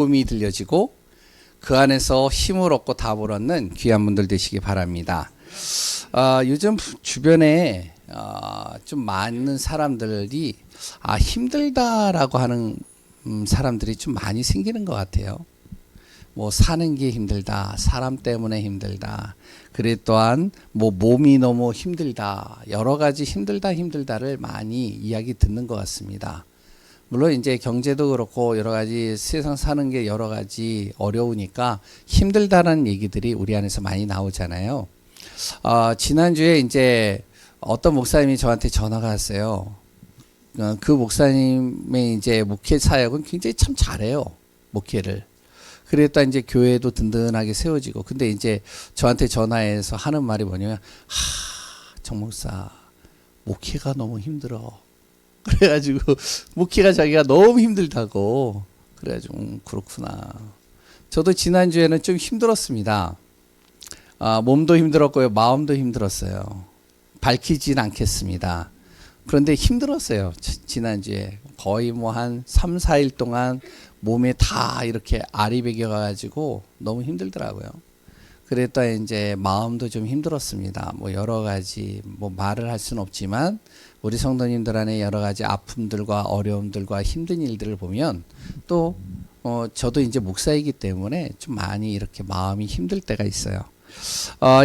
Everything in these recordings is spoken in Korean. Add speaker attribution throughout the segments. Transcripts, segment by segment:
Speaker 1: 음이 들려지고 그 안에서 힘을 얻고 답을 얻는 귀한 분들 되시기 바랍니다. 요즘 주변에 좀 많은 사람들이 힘들다라고 하는 사람들이 좀 많이 생기는 것 같아요. 뭐 사는 게 힘들다, 사람 때문에 힘들다, 그래 또한 뭐 몸이 너무 힘들다, 여러 가지 힘들다를 많이 이야기 듣는 것 같습니다. 물론 이제 경제도 그렇고 여러 가지 세상 사는 게 여러 가지 어려우니까 힘들다라는 얘기들이 우리 안에서 많이 나오잖아요. 지난주에 이제 어떤 목사님이 저한테 전화가 왔어요. 그 목사님의 이제 목회 사역은 굉장히 참 잘해요. 목회를. 그랬다 이제 교회도 든든하게 세워지고. 근데 이제 저한테 전화해서 하는 말이 뭐냐면, 정 목사, 목회가 너무 힘들어. 그래가지고 목회가 자기가 너무 힘들다고. 그래가지고 그렇구나. 저도 지난주에는 좀 힘들었습니다. 몸도 힘들었고요, 마음도 힘들었어요. 밝히진 않겠습니다. 그런데 힘들었어요. 지난주에 거의 뭐 한 3, 4일 동안 몸에 다 이렇게 알이 배겨가지고 너무 힘들더라고요. 그랬다 이제 마음도 좀 힘들었습니다. 뭐 여러 가지 뭐 말을 할 수는 없지만 우리 성도님들 안에 여러 가지 아픔들과 어려움들과 힘든 일들을 보면 또 저도 이제 목사이기 때문에 좀 많이 이렇게 마음이 힘들 때가 있어요.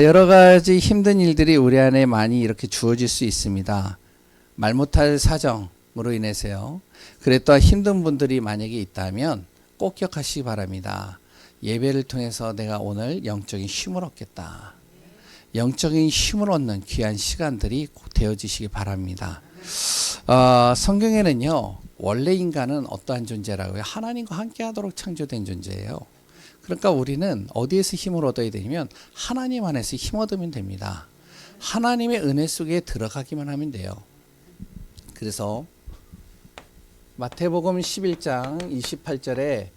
Speaker 1: 여러 가지 힘든 일들이 우리 안에 많이 이렇게 주어질 수 있습니다. 말 못할 사정으로 인해서요. 그랬다 힘든 분들이 만약에 있다면 꼭 기억하시기 바랍니다. 예배를 통해서 내가 오늘 영적인 힘을 얻겠다. 영적인 힘을 얻는 귀한 시간들이 꼭 되어지시기 바랍니다. 성경에는요, 원래 인간은 어떠한 존재라고요? 하나님과 함께하도록 창조된 존재예요. 그러니까 우리는 어디에서 힘을 얻어야 되냐면 하나님 안에서 힘 얻으면 됩니다. 하나님의 은혜 속에 들어가기만 하면 돼요. 그래서 마태복음 11장 28절에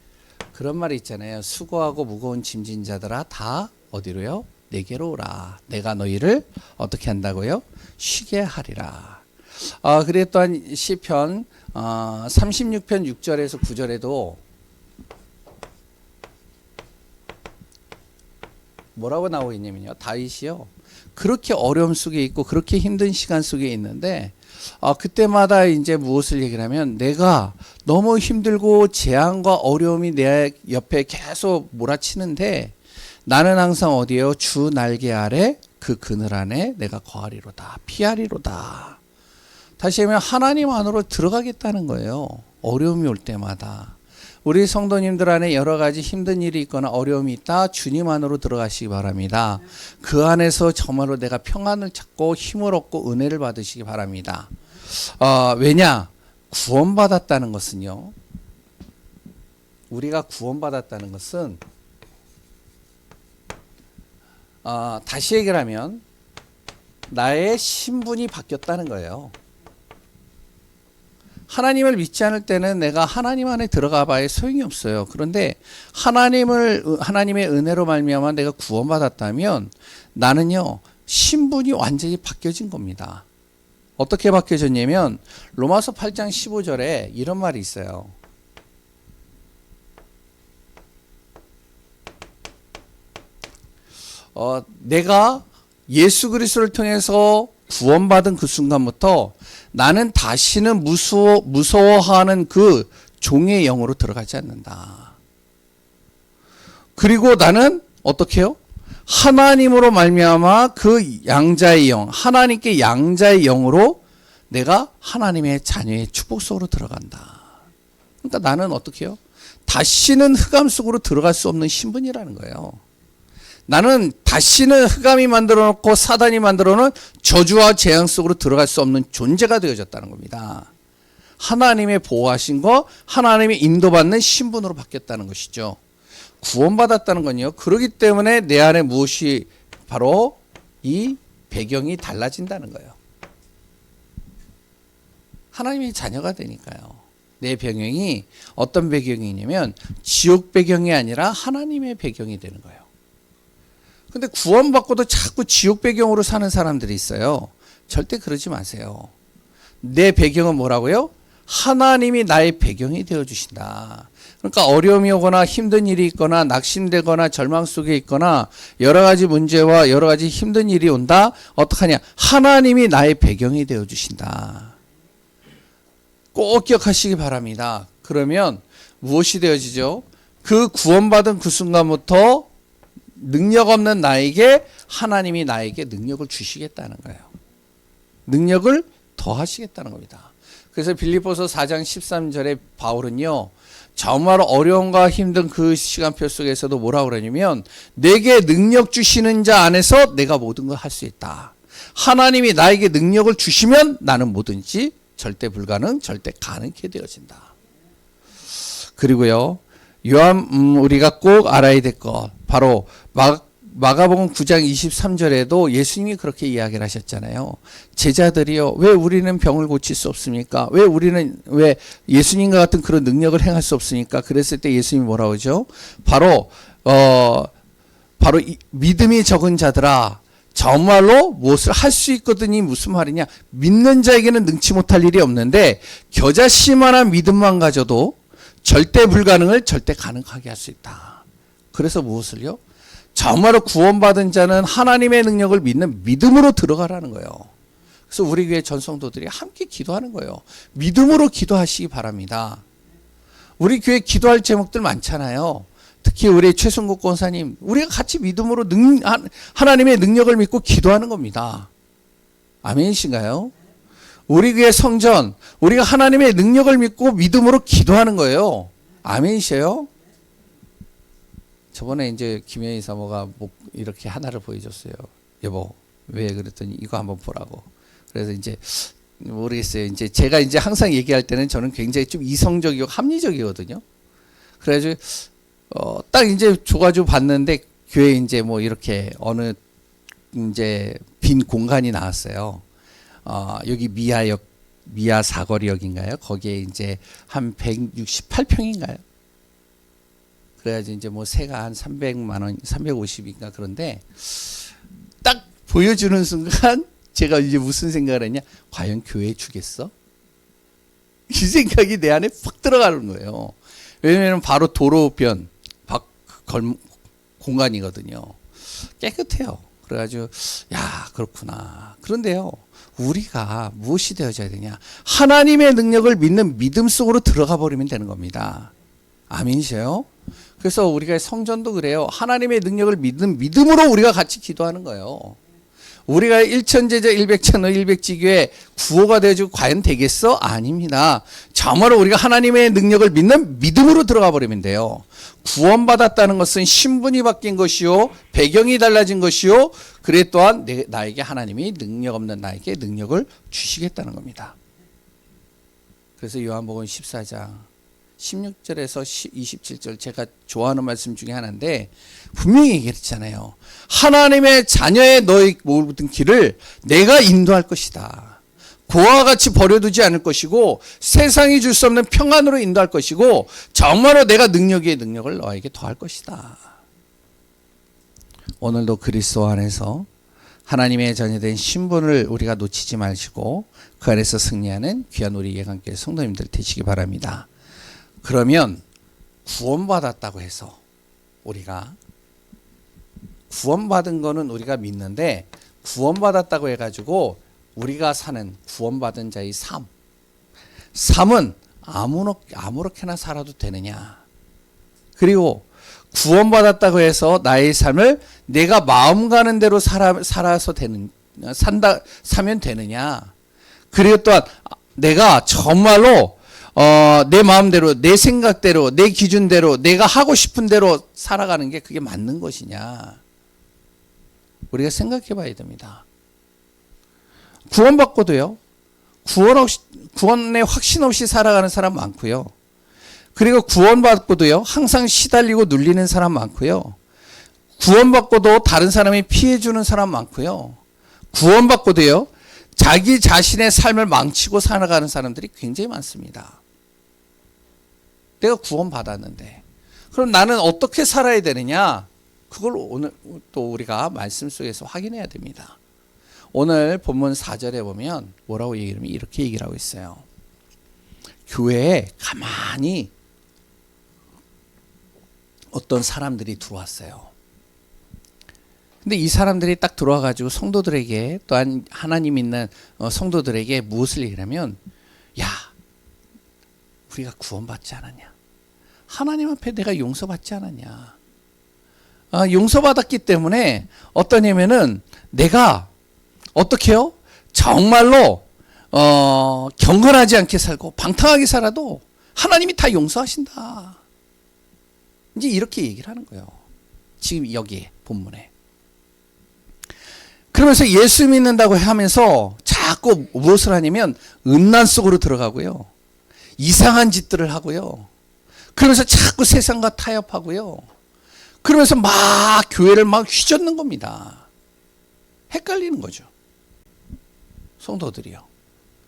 Speaker 1: 그런 말이 있잖아요. 수고하고 무거운 짐진 자들아 다 어디로요? 내게로 오라. 내가 너희를 어떻게 한다고요? 쉬게 하리라. 그래 또한 시편 36편 6절에서 9절에도 뭐라고 나오고 있냐면요. 다윗이요. 그렇게 어려움 속에 있고 그렇게 힘든 시간 속에 있는데 그때마다 이제 무엇을 얘기를 하면 내가 너무 힘들고 재앙과 어려움이 내 옆에 계속 몰아치는데 나는 항상 어디에요? 주 날개 아래 그 그늘 안에 내가 거하리로다. 피하리로다. 다시 하면 하나님 안으로 들어가겠다는 거예요. 어려움이 올 때마다. 우리 성도님들 안에 여러 가지 힘든 일이 있거나 어려움이 있다. 주님 안으로 들어가시기 바랍니다. 그 안에서 정말로 내가 평안을 찾고 힘을 얻고 은혜를 받으시기 바랍니다. 왜냐? 구원받았다는 것은요. 우리가 구원받았다는 것은 다시 얘기를 하면 나의 신분이 바뀌었다는 거예요. 하나님을 믿지 않을 때는 내가 하나님 안에 들어가 봐야 소용이 없어요. 그런데 하나님의 은혜로 말미암아 내가 구원받았다면 나는요, 신분이 완전히 바뀌어진 겁니다. 어떻게 바뀌어졌냐면 로마서 8장 15절에 이런 말이 있어요. 내가 예수 그리스도를 통해서 구원받은 그 순간부터 나는 다시는 무서워하는 그 종의 영으로 들어가지 않는다. 그리고 나는 어떻게 해요? 하나님으로 말미암아 그 양자의 영, 하나님께 양자의 영으로 내가 하나님의 자녀의 축복 속으로 들어간다. 그러니까 나는 어떻게 해요? 다시는 흑암 속으로 들어갈 수 없는 신분이라는 거예요. 나는 다시는 흑암이 만들어 놓고 사단이 만들어 놓은 저주와 재앙 속으로 들어갈 수 없는 존재가 되어졌다는 겁니다. 하나님의 보호하신 거, 하나님의 인도받는 신분으로 바뀌었다는 것이죠. 구원받았다는 건요. 그렇기 때문에 내 안에 무엇이 바로 이 배경이 달라진다는 거예요. 하나님의 자녀가 되니까요. 내 배경이 어떤 배경이냐면 지옥 배경이 아니라 하나님의 배경이 되는 거예요. 근데 구원받고도 자꾸 지옥 배경으로 사는 사람들이 있어요. 절대 그러지 마세요. 내 배경은 뭐라고요? 하나님이 나의 배경이 되어주신다. 그러니까 어려움이 오거나 힘든 일이 있거나 낙심되거나 절망 속에 있거나 여러 가지 문제와 여러 가지 힘든 일이 온다. 어떡하냐? 하나님이 나의 배경이 되어 주신다. 꼭 기억하시기 바랍니다. 그러면 무엇이 되어지죠? 그 구원받은 그 순간부터 능력 없는 나에게 하나님이 나에게 능력을 주시겠다는 거예요. 능력을 더하시겠다는 겁니다. 그래서 빌립보서 4장 13절에 바울은요, 정말 어려움과 힘든 그 시간표 속에서도 뭐라고 그러냐면, 내게 능력 주시는 자 안에서 내가 모든 걸 할 수 있다. 하나님이 나에게 능력을 주시면 나는 뭐든지 절대 불가능, 절대 가능케 되어진다. 그리고요, 우리가 꼭 알아야 될 것, 바로 마가복음 9장 23절에도 예수님이 그렇게 이야기를 하셨잖아요. 제자들이요, 왜 우리는 병을 고칠 수 없습니까? 왜 예수님과 같은 그런 능력을 행할 수 없습니까? 그랬을 때 예수님이 뭐라고 하죠? 바로 믿음이 적은 자들아, 정말로 무엇을 할 수 있거든이 무슨 말이냐? 믿는 자에게는 능치 못할 일이 없는데 겨자씨만한 믿음만 가져도 절대 불가능을 절대 가능하게 할 수 있다. 그래서 무엇을요? 정말로 구원받은 자는 하나님의 능력을 믿는 믿음으로 들어가라는 거예요. 그래서 우리 교회 전성도들이 함께 기도하는 거예요. 믿음으로 기도하시기 바랍니다. 우리 교회 기도할 제목들 많잖아요. 특히 우리 최승국 권사님, 우리가 같이 믿음으로 하나님의 능력을 믿고 기도하는 겁니다. 아멘이신가요? 우리 교회 성전, 우리가 하나님의 능력을 믿고 믿음으로 기도하는 거예요. 아멘이세요? 저번에 이제 김혜희 사모가 이렇게 하나를 보여줬어요. 여보, 왜 그랬더니 이거 한번 보라고. 그래서 이제 모르겠어요. 이제 제가 이제 항상 얘기할 때는 저는 굉장히 좀 이성적이고 합리적이거든요. 그래가지고 딱 이제 줘가지고 봤는데 교회 이제 뭐 이렇게 어느 이제 빈 공간이 나왔어요. 여기 미아 사거리역인가요? 거기에 이제 한 168평인가요? 그래야지 이제 뭐 세가 한 300만 원, 350인가 그런데 딱 보여주는 순간 제가 이제 무슨 생각을 했냐? 과연 교회에 주겠어? 이 생각이 내 안에 팍 들어가는 거예요. 왜냐면 바로 도로변 공간이거든요. 깨끗해요. 그래가지고 야, 그렇구나. 그런데요, 우리가 무엇이 되어져야 되냐? 하나님의 능력을 믿는 믿음 속으로 들어가 버리면 되는 겁니다. 아멘이세요? 그래서 우리가 성전도 그래요. 하나님의 능력을 믿는 믿음으로 우리가 같이 기도하는 거예요. 우리가 일천제자 일백천의 일백지교회 구호가 되어지고 과연 되겠어? 아닙니다. 정말로 우리가 하나님의 능력을 믿는 믿음으로 들어가 버리면 돼요. 구원받았다는 것은 신분이 바뀐 것이요, 배경이 달라진 것이요, 그래 또한 나에게 하나님이 능력 없는 나에게 능력을 주시겠다는 겁니다. 그래서 요한복음 14장 16절에서 27절 제가 좋아하는 말씀 중에 하나인데 분명히 얘기했잖아요. 하나님의 자녀의 너희 모든 길을 내가 인도할 것이다. 고와 같이 버려두지 않을 것이고 세상이 줄 수 없는 평안으로 인도할 것이고 정말로 내가 능력 위에 능력을 너에게 더할 것이다. 오늘도 그리스도 안에서 하나님의 자녀된 신분을 우리가 놓치지 마시고 그 안에서 승리하는 귀한 우리 예강교회 성도님들 되시기 바랍니다. 그러면 구원받았다고 해서 우리가 구원받은 거는 우리가 믿는데 구원받았다고 해가지고 우리가 사는 구원받은 자의 삶은 아무렇게나 살아도 되느냐? 그리고 구원받았다고 해서 나의 삶을 내가 마음 가는 대로 사면 되느냐? 그리고 또한 내가 정말로 내 마음대로, 내 생각대로, 내 기준대로, 내가 하고 싶은 대로 살아가는 게 그게 맞는 것이냐? 우리가 생각해 봐야 됩니다. 구원받고도요, 구원에 확신 없이 살아가는 사람 많고요. 그리고 구원받고도요, 항상 시달리고 눌리는 사람 많고요. 구원받고도 다른 사람이 피해주는 사람 많고요. 구원받고도요, 자기 자신의 삶을 망치고 살아가는 사람들이 굉장히 많습니다. 내가 구원받았는데 그럼 나는 어떻게 살아야 되느냐? 그걸 오늘 또 우리가 말씀 속에서 확인해야 됩니다. 오늘 본문 4절에 보면 뭐라고 이렇게 얘기를 하고 있어요. 교회에 가만히 어떤 사람들이 들어왔어요. 근데 이 사람들이 딱 들어와가지고 성도들에게, 또한 하나님 믿는 성도들에게 무엇을 얘기하면, 야, 우리가 구원받지 않았냐? 하나님 앞에 내가 용서받지 않았냐? 용서받았기 때문에 어떠냐면은 내가 어떻게 해요? 정말로 경건하지 않게 살고 방탕하게 살아도 하나님이 다 용서하신다. 이제 이렇게 얘기를 하는 거예요. 지금 여기 본문에. 그러면서 예수 믿는다고 하면서 자꾸 무엇을 하냐면 음란 속으로 들어가고요. 이상한 짓들을 하고요. 그러면서 자꾸 세상과 타협하고요. 그러면서 막 교회를 막 휘젓는 겁니다. 헷갈리는 거죠. 성도들이요.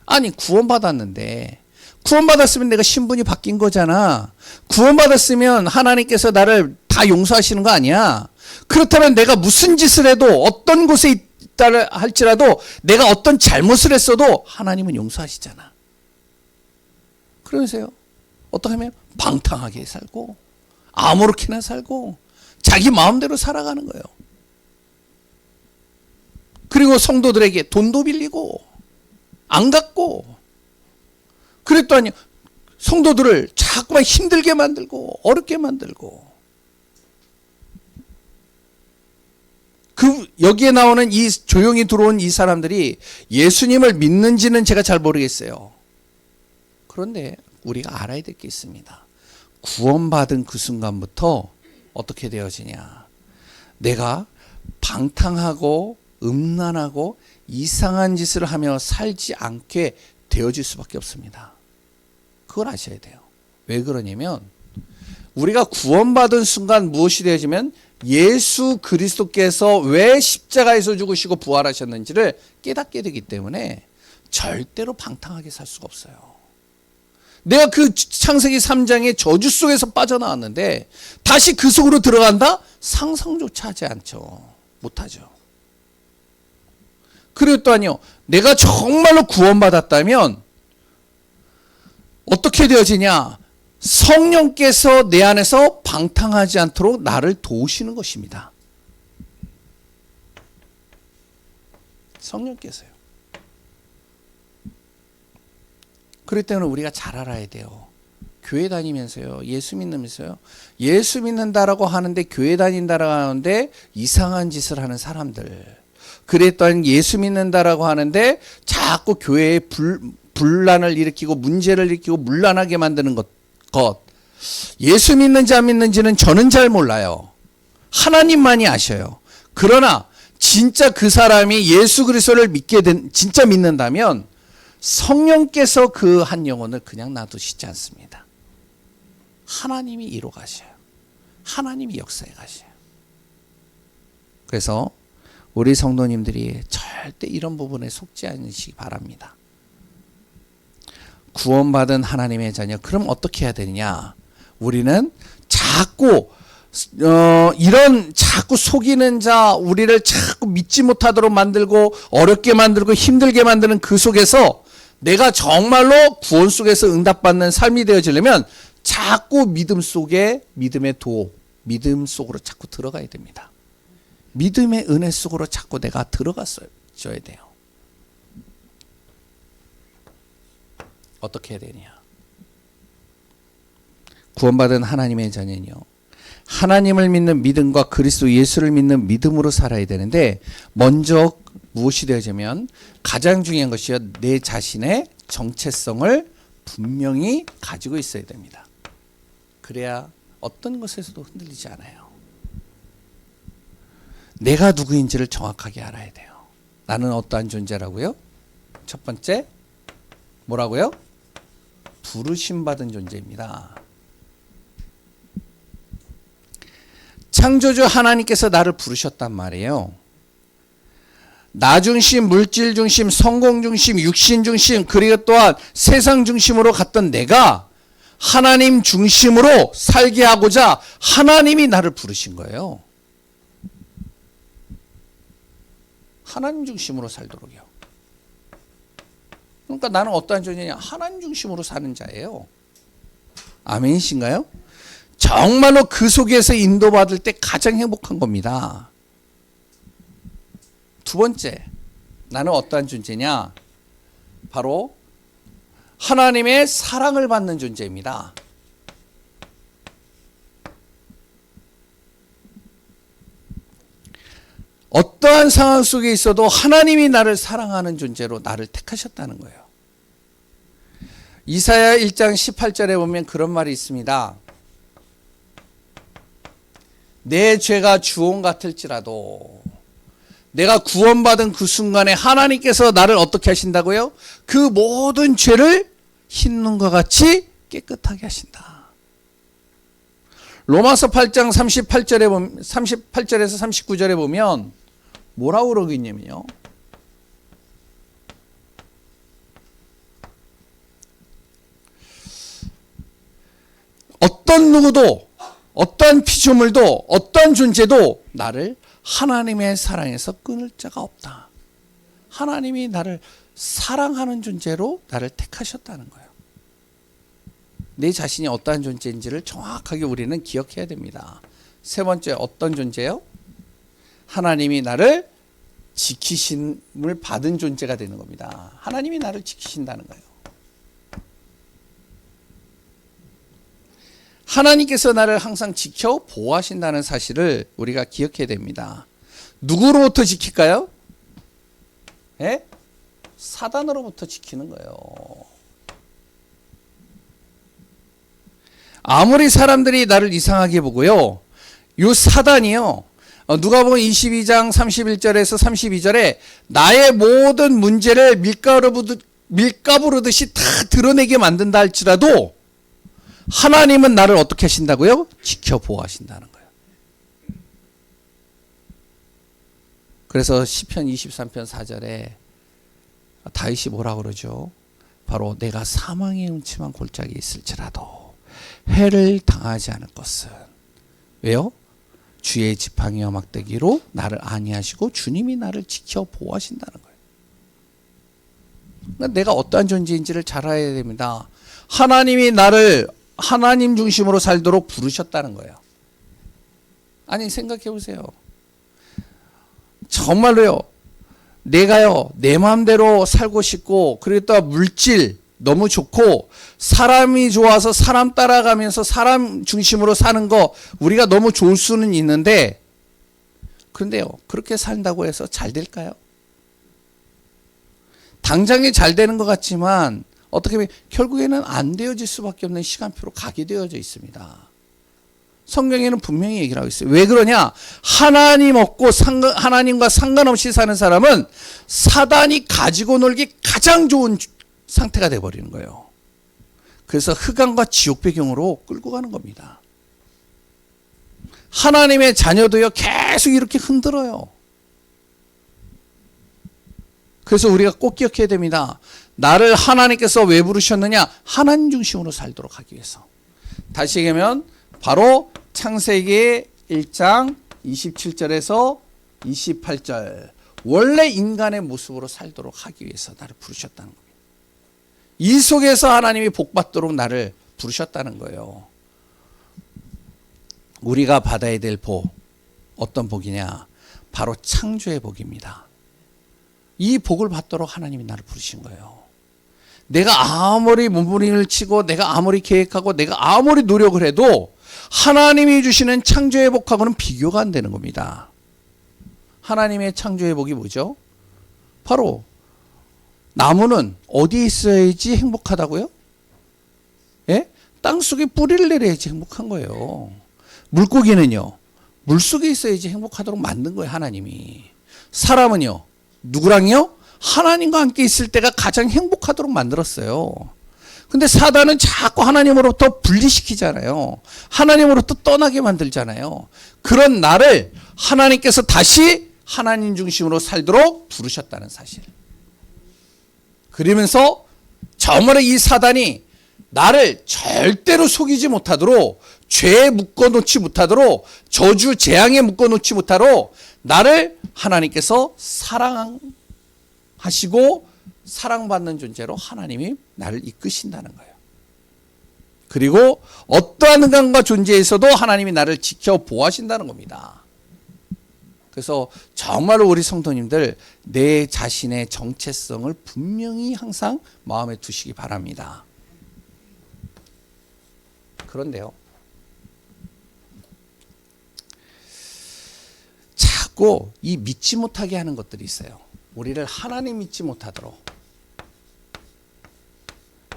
Speaker 1: 아니, 구원받았는데, 구원받았으면 내가 신분이 바뀐 거잖아. 구원받았으면 하나님께서 나를 다 용서하시는 거 아니야. 그렇다면 내가 무슨 짓을 해도, 어떤 곳에 있다 할지라도, 내가 어떤 잘못을 했어도 하나님은 용서하시잖아. 그러면서요, 어떻게 하면 방탕하게 살고 아무렇게나 살고 자기 마음대로 살아가는 거예요. 그리고 성도들에게 돈도 빌리고 안 갚고, 그랬더니 성도들을 자꾸만 힘들게 만들고 어렵게 만들고, 여기에 나오는 이 조용히 들어온 이 사람들이 예수님을 믿는지는 제가 잘 모르겠어요. 그런데 우리가 알아야 될 게 있습니다. 구원받은 그 순간부터 어떻게 되어지냐? 내가 방탕하고 음란하고 이상한 짓을 하며 살지 않게 되어질 수밖에 없습니다. 그걸 아셔야 돼요. 왜 그러냐면 우리가 구원받은 순간 무엇이 되어지면 예수 그리스도께서 왜 십자가에서 죽으시고 부활하셨는지를 깨닫게 되기 때문에 절대로 방탕하게 살 수가 없어요. 내가 그 창세기 3장의 저주 속에서 빠져나왔는데 다시 그 속으로 들어간다? 상상조차 하지 않죠. 못하죠. 그리고 또 아니요, 내가 정말로 구원받았다면 어떻게 되어지냐? 성령께서 내 안에서 방탕하지 않도록 나를 도우시는 것입니다. 성령께서요. 그렇기 때문에 우리가 잘 알아야 돼요. 교회 다니면서요, 예수 믿으면서요, 예수 믿는다라고 하는데, 교회 다닌다라고 하는데 이상한 짓을 하는 사람들, 그랬더니 예수 믿는다라고 하는데 자꾸 교회에 분란을 일으키고 문제를 일으키고 문란하게 만드는 것, 예수 믿는지 안 믿는지는 저는 잘 몰라요. 하나님만이 아셔요. 그러나 진짜 그 사람이 예수 그리스도를 진짜 믿는다면 성령께서 그 한 영혼을 그냥 놔두시지 않습니다. 하나님이 이루 가셔요. 하나님이 역사해 가셔요. 그래서 우리 성도님들이 절대 이런 부분에 속지 않으시기 바랍니다. 구원받은 하나님의 자녀, 그럼 어떻게 해야 되느냐? 우리는 자꾸 이런 자꾸 속이는 자, 우리를 자꾸 믿지 못하도록 만들고 어렵게 만들고 힘들게 만드는 그 속에서 내가 정말로 구원 속에서 응답받는 삶이 되어지려면 자꾸 믿음 속에 믿음의 믿음 속으로 자꾸 들어가야 됩니다. 믿음의 은혜 속으로 자꾸 내가 들어갔어야 돼요. 어떻게 해야 되냐? 구원받은 하나님의 자녀는요, 하나님을 믿는 믿음과 그리스도 예수를 믿는 믿음으로 살아야 되는데, 먼저 무엇이 되어지면 가장 중요한 것이요, 내 자신의 정체성을 분명히 가지고 있어야 됩니다. 그래야 어떤 것에서도 흔들리지 않아요. 내가 누구인지를 정확하게 알아야 돼요. 나는 어떠한 존재라고요? 첫 번째, 뭐라고요? 부르심받은 존재입니다. 창조주 하나님께서 나를 부르셨단 말이에요. 나 중심, 물질 중심, 성공 중심, 육신 중심, 그리고 또한 세상 중심으로 갔던 내가 하나님 중심으로 살게 하고자 하나님이 나를 부르신 거예요. 하나님 중심으로 살도록요. 그러니까 나는 어떠한 존재냐? 하나님 중심으로 사는 자예요. 아멘이신가요? 정말로 그 속에서 인도받을 때 가장 행복한 겁니다. 두 번째, 나는 어떠한 존재냐? 바로 하나님의 사랑을 받는 존재입니다. 어떠한 상황 속에 있어도 하나님이 나를 사랑하는 존재로 나를 택하셨다는 거예요. 이사야 1장 18절에 보면 그런 말이 있습니다. 내 죄가 주홍 같을지라도 내가 구원받은 그 순간에 하나님께서 나를 어떻게 하신다고요? 그 모든 죄를 흰 눈과 같이 깨끗하게 하신다. 로마서 8장 38절에서 39절에 보면 뭐라고 그러고 있냐면요. 어떤 누구도, 어떤 피조물도, 어떤 존재도 나를 하나님의 사랑에서 끊을 자가 없다. 하나님이 나를 사랑하는 존재로 나를 택하셨다는 거예요. 내 자신이 어떠한 존재인지를 정확하게 우리는 기억해야 됩니다. 세 번째, 어떤 존재요? 하나님이 나를 지키심을 받은 존재가 되는 겁니다. 하나님이 나를 지키신다는 거예요. 하나님께서 나를 항상 지켜 보호하신다는 사실을 우리가 기억해야 됩니다. 누구로부터 지킬까요? 예? 사단으로부터 지키는 거예요. 아무리 사람들이 나를 이상하게 보고요, 이 사단이요, 누가복음 22장 31절에서 32절에 나의 모든 문제를 밀가부르듯이 다 드러내게 만든다 할지라도 하나님은 나를 어떻게 하신다고요? 지켜 보호하신다는 거예요. 그래서 시편 23편 4절에 다윗이 뭐라고 그러죠? 바로 내가 사망의 음침한 골짜기에 있을지라도 해를 당하지 않을 것은, 왜요? 주의 지팡이와 막대기로 나를 안위하시고 주님이 나를 지켜 보호하신다는 거예요. 그러니까 내가 어떠한 존재인지를 잘 알아야 됩니다. 하나님이 나를 하나님 중심으로 살도록 부르셨다는 거예요. 아니, 생각해 보세요. 정말로요, 내가요 내 마음대로 살고 싶고, 그리고 또 물질 너무 좋고 사람이 좋아서 사람 따라가면서 사람 중심으로 사는 거 우리가 너무 좋을 수는 있는데, 그런데요, 그렇게 산다고 해서 잘 될까요? 당장에 잘 되는 것 같지만 어떻게 보면 결국에는 안 되어질 수밖에 없는 시간표로 가게 되어져 있습니다. 성경에는 분명히 얘기를 하고 있어요. 왜 그러냐? 하나님 없고 하나님과 상관없이 사는 사람은 사단이 가지고 놀기 가장 좋은 상태가 돼버리는 거예요. 그래서 흑암과 지옥 배경으로 끌고 가는 겁니다. 하나님의 자녀도요, 계속 이렇게 흔들어요. 그래서 우리가 꼭 기억해야 됩니다. 나를 하나님께서 왜 부르셨느냐? 하나님 중심으로 살도록 하기 위해서. 다시 얘기하면 바로 창세기 1장 27절에서 28절, 원래 인간의 모습으로 살도록 하기 위해서 나를 부르셨다는 겁니다. 이 속에서 하나님이 복받도록 나를 부르셨다는 거예요. 우리가 받아야 될 복, 어떤 복이냐? 바로 창조의 복입니다. 이 복을 받도록 하나님이 나를 부르신 거예요. 내가 아무리 몸부림을 치고 내가 아무리 계획하고 내가 아무리 노력을 해도 하나님이 주시는 창조의 복하고는 비교가 안 되는 겁니다. 하나님의 창조의 복이 뭐죠? 바로 나무는 어디에 있어야지 행복하다고요? 예? 땅속에 뿌리를 내려야지 행복한 거예요. 물고기는요, 물속에 있어야지 행복하도록 만든 거예요, 하나님이. 사람은요, 누구랑요? 하나님과 함께 있을 때가 가장 행복하도록 만들었어요. 근데 사단은 자꾸 하나님으로부터 분리시키잖아요. 하나님으로부터 떠나게 만들잖아요. 그런 나를 하나님께서 다시 하나님 중심으로 살도록 부르셨다는 사실. 그러면서 정말로 이 사단이 나를 절대로 속이지 못하도록, 죄에 묶어놓지 못하도록, 저주 재앙에 묶어놓지 못하도록 나를 하나님께서 사랑하시고 사랑받는 존재로 하나님이 나를 이끄신다는 거예요. 그리고 어떠한 흑암과 존재에서도 하나님이 나를 지켜 보호하신다는 겁니다. 그래서 정말로 우리 성도님들 내 자신의 정체성을 분명히 항상 마음에 두시기 바랍니다. 그런데요, 자꾸 이 믿지 못하게 하는 것들이 있어요. 우리를 하나님 믿지 못하도록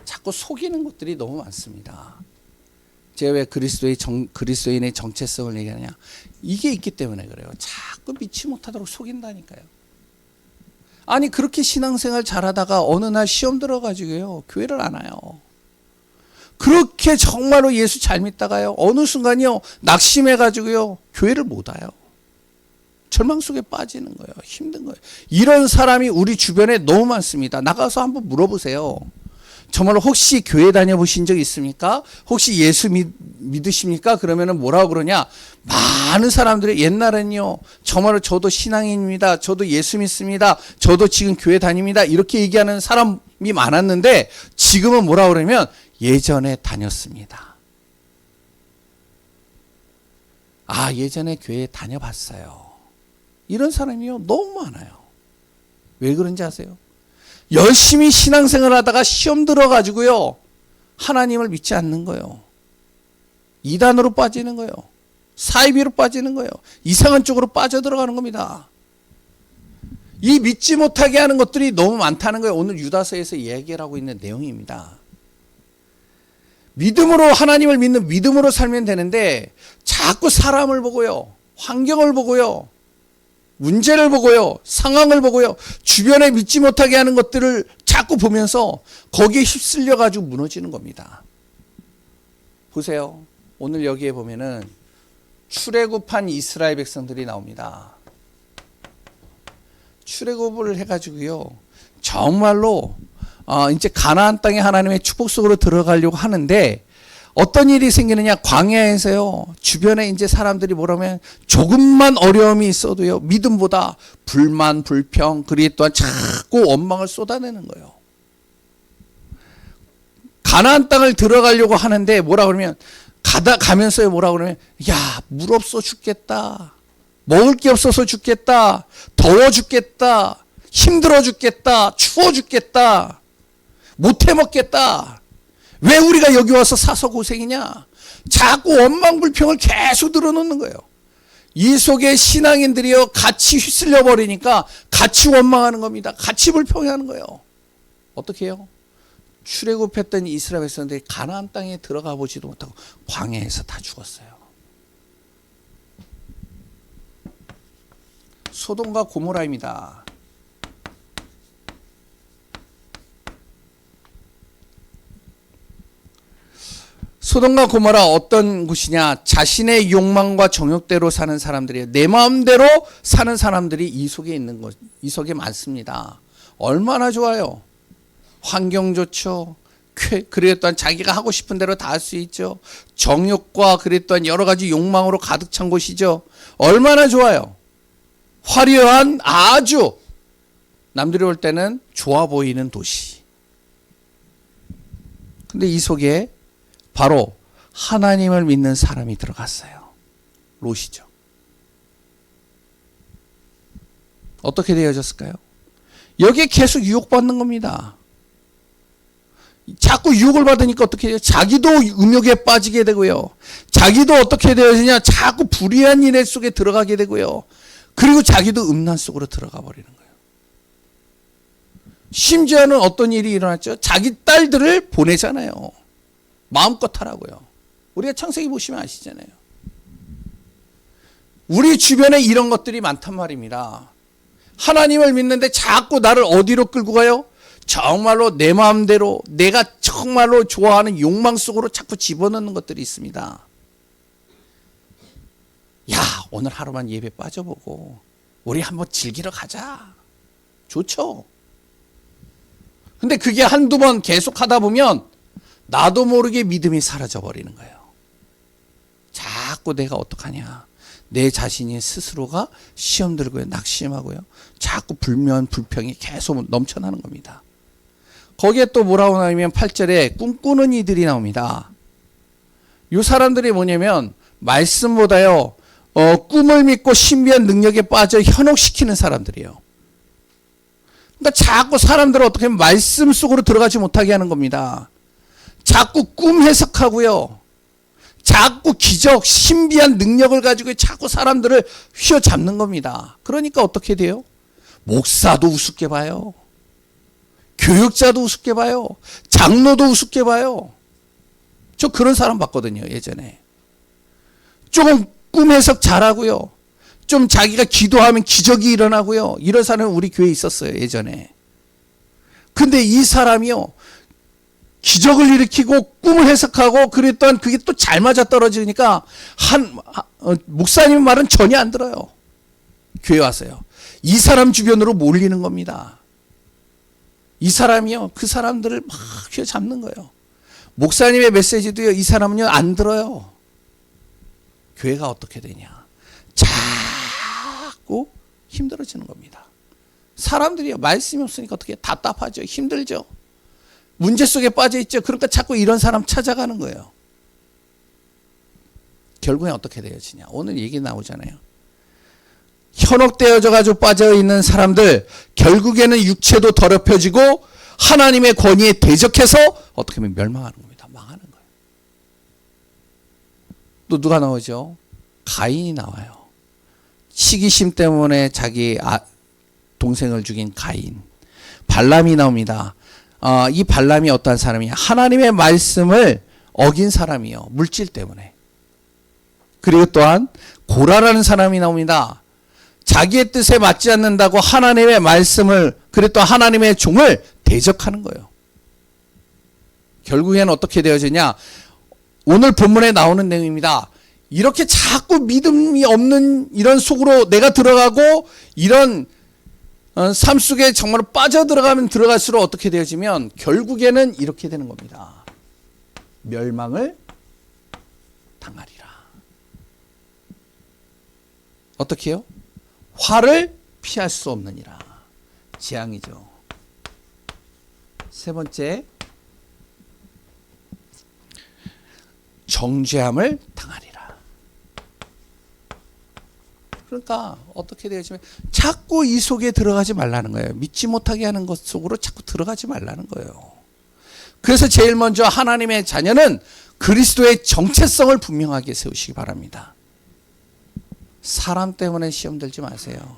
Speaker 1: 자꾸 속이는 것들이 너무 많습니다. 제가 왜 그리스도인의 정체성을 얘기하느냐, 이게 있기 때문에 그래요. 자꾸 믿지 못하도록 속인다니까요. 아니 그렇게 신앙생활 잘하다가 어느 날 시험 들어가지고요 교회를 안 와요. 그렇게 정말로 예수 잘 믿다가요 어느 순간이요 낙심해가지고요 교회를 못 와요. 절망 속에 빠지는 거예요. 힘든 거예요. 이런 사람이 우리 주변에 너무 많습니다. 나가서 한번 물어보세요. 정말로 혹시 교회 다녀보신 적 있습니까? 혹시 예수 믿으십니까? 그러면은 뭐라고 그러냐? 많은 사람들이 옛날엔요, 정말로 저도 신앙인입니다. 저도 예수 믿습니다. 저도 지금 교회 다닙니다. 이렇게 얘기하는 사람이 많았는데 지금은 뭐라고 그러면 예전에 다녔습니다. 아, 예전에 교회 다녀봤어요. 이런 사람이요, 너무 많아요. 왜 그런지 아세요? 열심히 신앙생활 하다가 시험 들어가지고요 하나님을 믿지 않는 거예요. 이단으로 빠지는 거예요. 사이비로 빠지는 거예요. 이상한 쪽으로 빠져들어가는 겁니다. 이 믿지 못하게 하는 것들이 너무 많다는 거예요. 오늘 유다서에서 얘기를 하고 있는 내용입니다. 믿음으로, 하나님을 믿는 믿음으로 살면 되는데 자꾸 사람을 보고요, 환경을 보고요, 문제를 보고요, 상황을 보고요, 주변에 믿지 못하게 하는 것들을 자꾸 보면서 거기에 휩쓸려 가지고 무너지는 겁니다. 보세요. 오늘 여기에 보면은 출애굽한 이스라엘 백성들이 나옵니다. 출애굽을 해가지고요 정말로 이제 가나안 땅에 하나님의 축복 속으로 들어가려고 하는데 어떤 일이 생기느냐, 광야에서요 주변에 이제 사람들이 뭐라면 조금만 어려움이 있어도요 믿음보다 불만, 불평, 그리고 또한 자꾸 원망을 쏟아내는 거예요. 가나안 땅을 들어가려고 하는데 뭐라 그러면 가면서요 뭐라 그러면 야, 물 없어 죽겠다, 먹을 게 없어서 죽겠다, 더워 죽겠다, 힘들어 죽겠다, 추워 죽겠다, 못해 먹겠다. 왜 우리가 여기 와서 사서 고생이냐? 자꾸 원망 불평을 계속 늘어놓는 거예요. 이 속에 신앙인들이요 같이 휩쓸려 버리니까 같이 원망하는 겁니다. 같이 불평하는 거예요. 어떻게 해요? 출애굽했던 이스라엘 백성들이 가나안 땅에 들어가 보지도 못하고 광야에서 다 죽었어요. 소돔과 고모라입니다. 소돔과 고모라 어떤 곳이냐? 자신의 욕망과 정욕대로 사는 사람들이에요. 내 마음대로 사는 사람들이 이 속에 있는 것, 이 속에 많습니다. 얼마나 좋아요. 환경 좋죠. 그래 또한 자기가 하고 싶은 대로 다 할 수 있죠. 정욕과 그래 또한 여러 가지 욕망으로 가득 찬 곳이죠. 얼마나 좋아요. 화려한, 아주 남들이 볼 때는 좋아 보이는 도시. 근데 이 속에 바로 하나님을 믿는 사람이 들어갔어요. 롯이죠. 어떻게 되어졌을까요? 여기에 계속 유혹받는 겁니다. 자꾸 유혹을 받으니까 어떻게 돼요? 자기도 음욕에 빠지게 되고요. 자기도 어떻게 되어지냐? 자꾸 불의한 일 속에 들어가게 되고요. 그리고 자기도 음란 속으로 들어가 버리는 거예요. 심지어는 어떤 일이 일어났죠? 자기 딸들을 보내잖아요. 마음껏 하라고요. 우리가 창세기 보시면 아시잖아요. 우리 주변에 이런 것들이 많단 말입니다. 하나님을 믿는데 자꾸 나를 어디로 끌고 가요? 정말로 내 마음대로 내가 정말로 좋아하는 욕망 속으로 자꾸 집어넣는 것들이 있습니다. 야, 오늘 하루만 예배 빠져보고 우리 한번 즐기러 가자. 좋죠. 근데 그게 한두 번 계속 하다 보면 나도 모르게 믿음이 사라져 버리는 거예요. 자꾸 내가 어떡하냐. 내 자신이 스스로가 시험 들고요, 낙심하고요. 자꾸 불면, 불평이 계속 넘쳐나는 겁니다. 거기에 또 뭐라고 나오면 8절에 꿈꾸는 이들이 나옵니다. 이 사람들이 뭐냐면 말씀보다요 꿈을 믿고 신비한 능력에 빠져 현혹시키는 사람들이에요. 그러니까 자꾸 사람들을 어떻게 하면 말씀 속으로 들어가지 못하게 하는 겁니다. 자꾸 꿈 해석하고요. 자꾸 기적, 신비한 능력을 가지고 자꾸 사람들을 휘어잡는 겁니다. 그러니까 어떻게 돼요? 목사도 우습게 봐요. 교육자도 우습게 봐요. 장로도 우습게 봐요. 저 그런 사람 봤거든요, 예전에. 조금 꿈 해석 잘하고요. 좀 자기가 기도하면 기적이 일어나고요. 이런 사람은 우리 교회에 있었어요, 예전에. 근데 이 사람이요. 기적을 일으키고 꿈을 해석하고 그랬던 그게 또 잘 맞아 떨어지니까 목사님 말은 전혀 안 들어요. 교회 와서요. 이 사람 주변으로 몰리는 겁니다. 이 사람이요. 그 사람들을 막 휘어잡는 거예요. 목사님의 메시지도요. 이 사람은요. 안 들어요. 교회가 어떻게 되냐. 자꾸 힘들어지는 겁니다. 사람들이요. 말씀이 없으니까 어떻게 답답하죠. 힘들죠. 문제 속에 빠져 있죠. 그러니까 자꾸 이런 사람 찾아가는 거예요. 결국엔 어떻게 되어지냐. 오늘 얘기 나오잖아요. 현혹되어져 가지고 빠져 있는 사람들 결국에는 육체도 더럽혀지고 하나님의 권위에 대적해서 어떻게 보면 멸망하는 겁니다. 망하는 거예요. 또 누가 나오죠? 가인이 나와요. 시기심 때문에 자기 동생을 죽인 가인. 발람이 나옵니다. 이 발람이 어떠한 사람이냐? 하나님의 말씀을 어긴 사람이요. 물질 때문에. 그리고 또한 고라라는 사람이 나옵니다. 자기의 뜻에 맞지 않는다고 하나님의 말씀을 그리고 또 하나님의 종을 대적하는 거예요. 결국에는 어떻게 되어지냐? 오늘 본문에 나오는 내용입니다. 이렇게 자꾸 믿음이 없는 이런 속으로 내가 들어가고 이런 삶 속에 정말로 빠져들어가면 들어갈수록 어떻게 되어지면 결국에는 이렇게 되는 겁니다. 멸망을 당하리라. 어떻게 해요? 화를 피할 수 없느니라. 재앙이죠. 세 번째, 정죄함을 당하리라. 그러니까 어떻게 되어지면 자꾸 이 속에 들어가지 말라는 거예요. 믿지 못하게 하는 것 속으로 자꾸 들어가지 말라는 거예요. 그래서 제일 먼저 하나님의 자녀는 그리스도의 정체성을 분명하게 세우시기 바랍니다. 사람 때문에 시험 들지 마세요.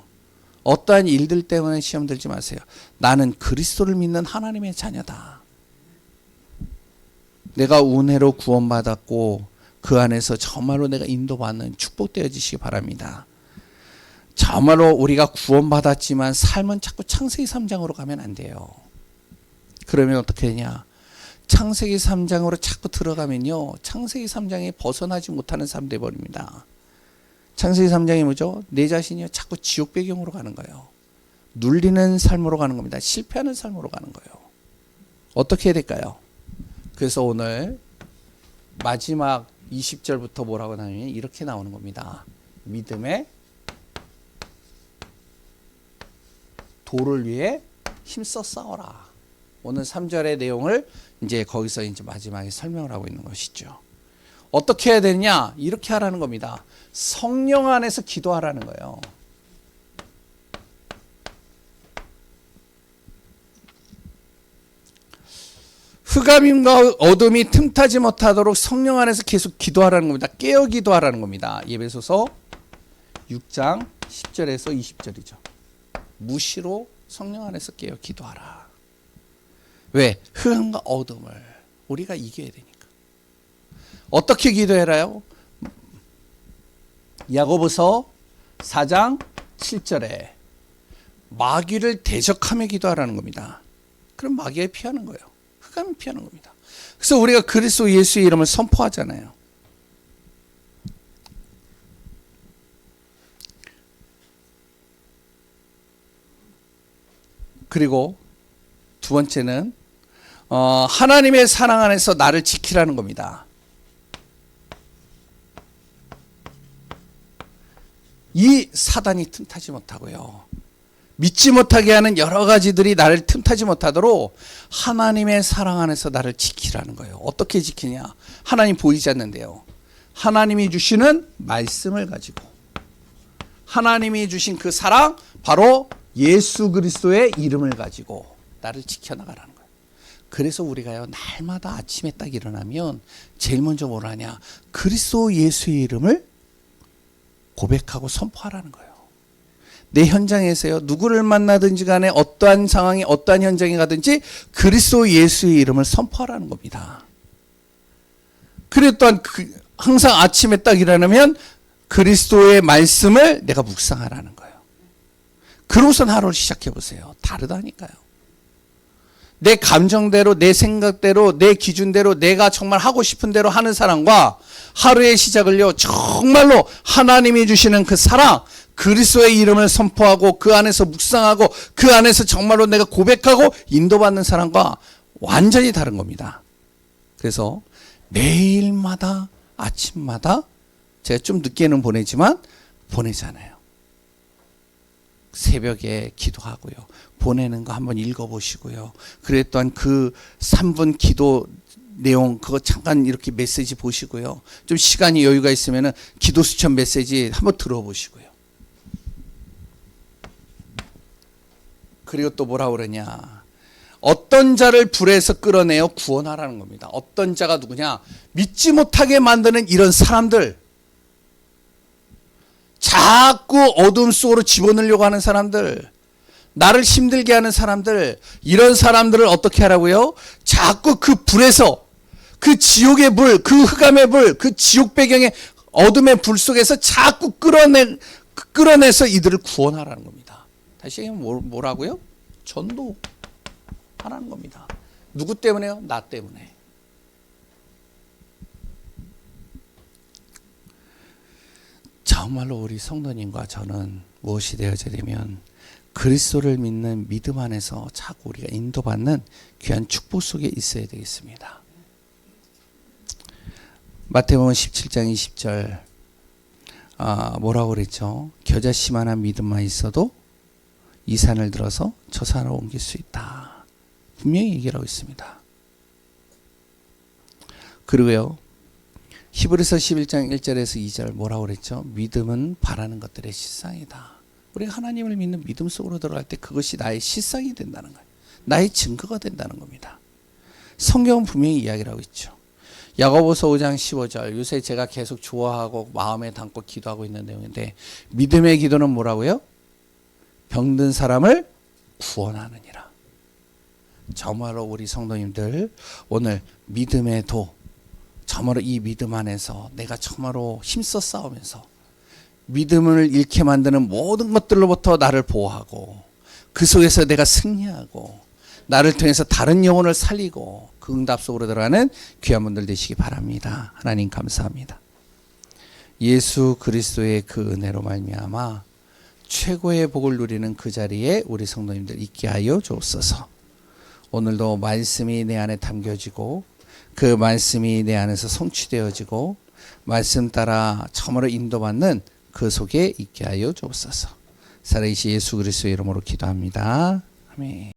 Speaker 1: 어떠한 일들 때문에 시험 들지 마세요. 나는 그리스도를 믿는 하나님의 자녀다. 내가 은혜로 구원받았고 그 안에서 정말로 내가 인도받는 축복되어지시기 바랍니다. 정말로 우리가 구원받았지만 삶은 자꾸 창세기 3장으로 가면 안 돼요. 그러면 어떻게 되냐? 창세기 3장으로 자꾸 들어가면요. 창세기 3장에 벗어나지 못하는 삶 되어버립니다. 창세기 3장이 뭐죠? 내 자신이요. 자꾸 지옥 배경으로 가는 거예요. 눌리는 삶으로 가는 겁니다. 실패하는 삶으로 가는 거예요. 어떻게 해야 될까요? 그래서 오늘 마지막 20절부터 뭐라고 나오냐면 이렇게 나오는 겁니다. 믿음의 도를 위해 힘써 싸워라. 오늘 3절의 내용을 이제 거기서 이제 마지막에 설명을 하고 있는 것이죠. 어떻게 해야 되느냐? 이렇게 하라는 겁니다. 성령 안에서 기도하라는 거예요. 흑암과 어둠이 틈타지 못하도록 성령 안에서 계속 기도하라는 겁니다. 깨어 기도하라는 겁니다. 에베소서 6장 10절에서 20절이죠. 무시로 성령 안에서 깨어 기도하라. 왜? 흑암과 어둠을 우리가 이겨야 되니까. 어떻게 기도해라요? 야고보서 4장 7절에 마귀를 대적하며 기도하라는 겁니다. 그럼 마귀에 피하는 거예요. 흑암에 피하는 겁니다. 그래서 우리가 그리스도 예수의 이름을 선포하잖아요. 그리고 두 번째는 하나님의 사랑 안에서 나를 지키라는 겁니다. 이 사단이 틈타지 못하고요. 믿지 못하게 하는 여러 가지들이 나를 틈타지 못하도록 하나님의 사랑 안에서 나를 지키라는 거예요. 어떻게 지키냐? 하나님 보이지 않는데요. 하나님이 주시는 말씀을 가지고 하나님이 주신 그 사랑, 바로 예수 그리스도의 이름을 가지고 나를 지켜나가라는 거예요. 그래서 우리가요, 날마다 아침에 딱 일어나면 제일 먼저 뭘 하냐? 그리스도 예수의 이름을 고백하고 선포하라는 거예요. 내 현장에서요, 누구를 만나든지 간에 어떠한 상황이 어떠한 현장에 가든지 그리스도 예수의 이름을 선포하라는 겁니다. 그리고 또한 항상 아침에 딱 일어나면 그리스도의 말씀을 내가 묵상하라는 거예요. 그러고서 하루를 시작해 보세요. 다르다니까요. 내 감정대로, 내 생각대로, 내 기준대로 내가 정말 하고 싶은 대로 하는 사람과 하루의 시작을요, 정말로 하나님이 주시는 그 사랑, 그리스도의 이름을 선포하고 그 안에서 묵상하고 그 안에서 정말로 내가 고백하고 인도받는 사람과 완전히 다른 겁니다. 그래서 매일마다 아침마다 제가 좀 늦게는 보내지만 보내잖아요. 새벽에 기도하고요. 보내는 거 한번 읽어보시고요. 그랬던 그 3분 기도 내용 그거 잠깐 이렇게 메시지 보시고요. 좀 시간이 여유가 있으면 기도 수천 메시지 한번 들어보시고요. 그리고 또 뭐라 그러냐? 어떤 자를 불에서 끌어내어 구원하라는 겁니다. 어떤 자가 누구냐? 믿지 못하게 만드는 이런 사람들, 자꾸 어둠 속으로 집어넣으려고 하는 사람들, 나를 힘들게 하는 사람들, 이런 사람들을 어떻게 하라고요? 자꾸 그 불에서, 그 지옥의 불, 그 흑암의 불, 그 지옥 배경의 어둠의 불 속에서 자꾸 끌어내서 이들을 구원하라는 겁니다. 다시 얘기하면 뭐라고요? 전도하라는 겁니다. 누구 때문에요? 나 때문에. 정말로 우리 성도님과 저는 무엇이 되어야 되면 그리스도를 믿는 믿음 안에서 자꾸 우리가 인도받는 귀한 축복 속에 있어야 되겠습니다. 마태복음 17장 20절 뭐라고 그랬죠? 겨자씨만한 믿음만 있어도 이 산을 들어서 저 산으로 옮길 수 있다. 분명히 얘기를 하고 있습니다. 그리고요, 히브리서 11장 1절에서 2절 뭐라고 그랬죠? 믿음은 바라는 것들의 실상이다. 우리가 하나님을 믿는 믿음 속으로 들어갈 때 그것이 나의 실상이 된다는 거예요. 나의 증거가 된다는 겁니다. 성경은 분명히 이야기를 하고 있죠. 야고보서 5장 15절, 요새 제가 계속 좋아하고 마음에 담고 기도하고 있는 내용인데, 믿음의 기도는 뭐라고요? 병든 사람을 구원하느니라. 정말로 우리 성도님들 오늘 믿음의 도, 정말로 이 믿음 안에서 내가 정말로 힘써 싸우면서 믿음을 잃게 만드는 모든 것들로부터 나를 보호하고 그 속에서 내가 승리하고 나를 통해서 다른 영혼을 살리고 그 응답 속으로 들어가는 귀한 분들 되시기 바랍니다. 하나님 감사합니다. 예수 그리스도의 그 은혜로 말미암아 최고의 복을 누리는 그 자리에 우리 성도님들 있게 하여 주옵소서. 오늘도 말씀이 내 안에 담겨지고 그 말씀이 내 안에서 성취되어지고 말씀 따라 참으로 인도받는 그 속에 있게 하여 주옵소서. 살아계신 예수 그리스도의 이름으로 기도합니다. 아멘.